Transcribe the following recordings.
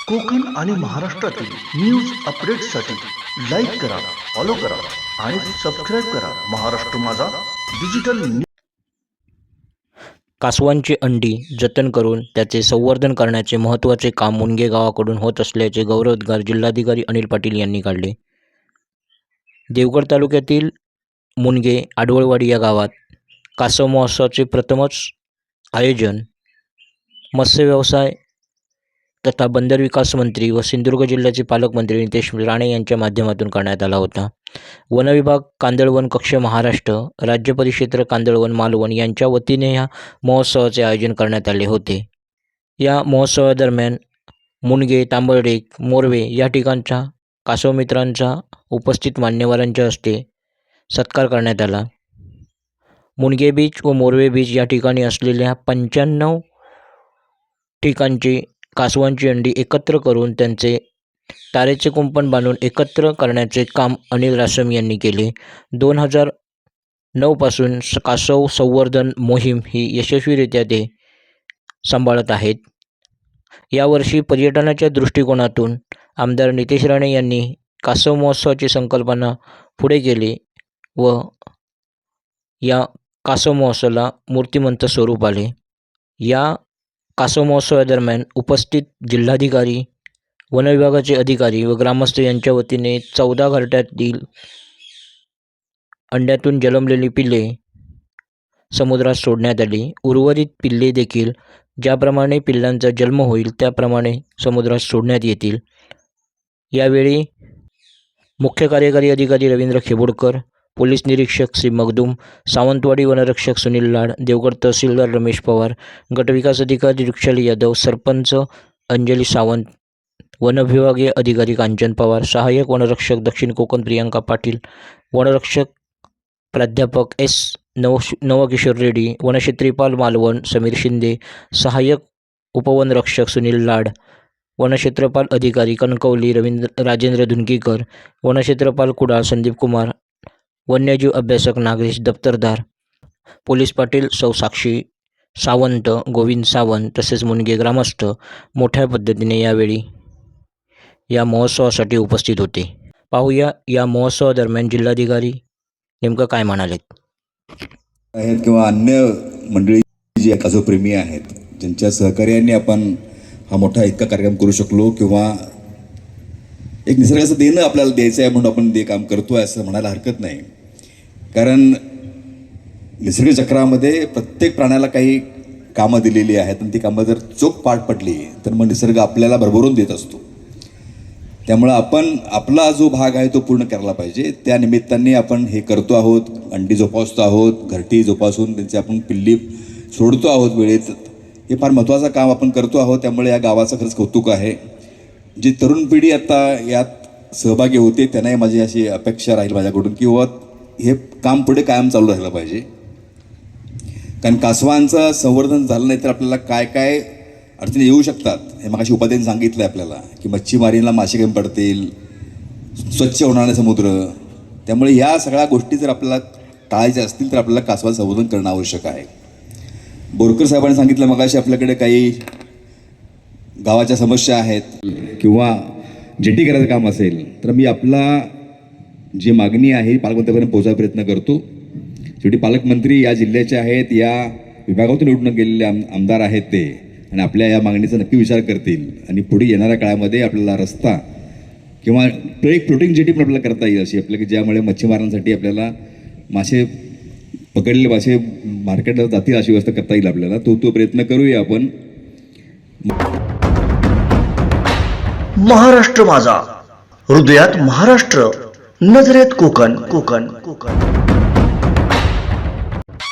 कोकण आणि महाराष्ट्रातील न्यूज अपडेट्ससाठी लाईक करा, फॉलो करा आणि सबस्क्राईब करा महाराष्ट्र माझा डिजिटल न्यूज. कासवांची अंडी जतन करून त्याचे संवर्धन करण्याचे महत्त्वाचे काम मुनगे गावाकडून होत असल्याचे गौरवोद्गार जिल्हाधिकारी अनिल पाटील यांनी काढले. देवगड तालुक्यातील मुनगे आडवळवाडी या गावात कासव महोत्सवाचे प्रथमच आयोजन मत्स्य व्यवसाय तथा बंदर विकास मंत्री व सिंधुदुर्ग जिल्ह्याचे पालकमंत्री नितेश राणे यांच्या माध्यमातून करण्यात आला होता. वन विभाग, कांदळवन कक्ष महाराष्ट्र, राज्य परिक्षेत्र कांदळवन मालवण यांच्या वतीने या महोत्सवाचे आयोजन करण्यात आले होते. या महोत्सवादरम्यान मुनगे, तांबर्डेक, मोरवे या ठिकाणच्या कासव मित्रांचा उपस्थित मान्यवरांच्या हस्ते सत्कार करण्यात आला. मुनगे बीच व मोरवे बीच या ठिकाणी असलेल्या 95 ठिकाणची कासवांची अंडी एकत्र करून त्यांचे तारेचे कुंपण बांधून एकत्र करण्याचे काम अनिल रासम यांनी केले. 2009 पासून कासव संवर्धन मोहीम ही यशस्वीरित्या ते सांभाळत आहेत. यावर्षी पर्यटनाच्या दृष्टिकोनातून आमदार नितेश राणे यांनी कासव महोत्सवाची संकल्पना पुढे केली व या कासव महोत्सवाला मूर्तिमंत स्वरूप आले. या कासव महोत्सवादरम्यान उपस्थित जिल्हाधिकारी, वन विभागाचे अधिकारी व ग्रामस्थ यांच्या वतीने 14 घरट्यातील अंड्यातून जन्मलेली पिल्ले समुद्रात सोडण्यात आली. उर्वरित पिल्ले देखील ज्याप्रमाणे पिल्लांचा जन्म होईल त्याप्रमाणे समुद्रात सोडण्यात येतील. यावेळी मुख्य कार्यकारी अधिकारी रवींद्र खेबोडकर, पोलीस निरीक्षक श्री मगदूम, सावंतवाडी वनरक्षक सुनील लाड, देवगड तहसीलदार रमेश पवार, गटविकास अधिकारी वृक्षाली यादव, सरपंच अंजली सावंत, वनविभागीय अधिकारी कांचन पवार, सहाय्यक वनरक्षक दक्षिण कोकण प्रियांका पाटील, वनरक्षक प्राध्यापक एस नवकिशोर रेड्डी, वनक्षेत्रीपाल मालवण समीर शिंदे, सहाय्यक उपवनरक्षक सुनील लाड, वनक्षेत्रपाल अधिकारी कणकवली राजेंद्र धुनकीकर, वनक्षेत्रपाल कुडाळ संदीप कुमार, वन्यजीव अभ्यासक नागेश दप्तरदार, पोलीस पाटील सौ साक्षी सावंत, गोविंद सावंत तसेच मुनगे ग्रामस्थ मोठ्या पद्धतीने यावेळी या महोत्सवासाठी उपस्थित होते. पाहूया या महोत्सवादरम्यान जिल्हाधिकारी नेमकं काय म्हणालेत. आहेत किंवा अन्य मंडळी जी कासवप्रेमी आहेत, ज्यांच्या सहकार्याने आपण हा मोठा इतका कार्यक्रम करू शकलो किंवा एक निसर्गाचं देणं आपल्याला द्यायचं आहे म्हणून आपण ते काम करतोय असं म्हणायला हरकत नाही. कारण निसर्ग चक्रामध्ये प्रत्येक प्राण्याला काही कामं दिलेली आहेत आणि ती कामं जर चोख पार पडली तर मग निसर्ग आपल्याला भरभरून देत असतो. त्यामुळं आपण आपला जो भाग आहे तो पूर्ण करायला पाहिजे. त्या निमित्ताने आपण हे करतो आहोत, अंडी जोपासतो आहोत, घरटी जोपासून त्यांची आपण पिल्ली सोडतो आहोत वेळेत. हे फार महत्त्वाचं काम आपण करतो आहोत. त्यामुळे या गावाचं खरंच कौतुक आहे. जी तरुण पिढी आता यात सहभागी होते त्यांनाही माझी अशी अपेक्षा राहील माझ्याकडून की हे काम पुढे कायम चालू राहिलं पाहिजे. कारण कासवांचं संवर्धन झालं नाही तर आपल्याला काय काय अडचणी येऊ शकतात हे मगाशी उपाध्यायांनी सांगितलं आहे आपल्याला, की मच्छीमारीला मासे कमी पडतील, स्वच्छ होणार नाही समुद्र. त्यामुळे या सगळ्या गोष्टी जर आपल्याला टाळायच्या असतील तर आपल्याला कासवाचं संवर्धन करणं आवश्यक आहे. बोरकर साहेबांनी सांगितलं मगाशी आपल्याकडे काही गावाच्या समस्या आहेत किंवा जेटी करायचं काम असेल तर मी आपला जी मागणी आहे पालकमंत्र्यांपर्यंत पोहोचायचा प्रयत्न करतो. शेवटी पालकमंत्री या जिल्ह्याचे आहेत, या विभागातून निवडून गेलेले आमदार आहेत ते, आणि आपल्या या मागणीचा नक्की विचार करतील आणि पुढे येणाऱ्या काळामध्ये आपल्याला रस्ता किंवा एक फ्लोटिंग जेटी पण आपल्याला करता येईल अशी आपल्याला, की ज्यामुळे मच्छीमारांसाठी आपल्याला मासे पकडलेले मासे मार्केटला जातील अशी व्यवस्था करता येईल आपल्याला. तो प्रयत्न करूया आपण. महाराष्ट्र माझा, हृदयात महाराष्ट्र, नजरेत कोकण. कोकण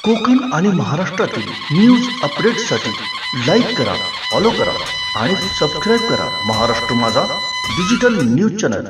कोकण आणि महाराष्ट्रातील न्यूज अपडेट्ससाठी लाईक करा, फॉलो करा आणि सबस्क्राईब करा महाराष्ट्र माझा डिजिटल न्यूज चॅनल.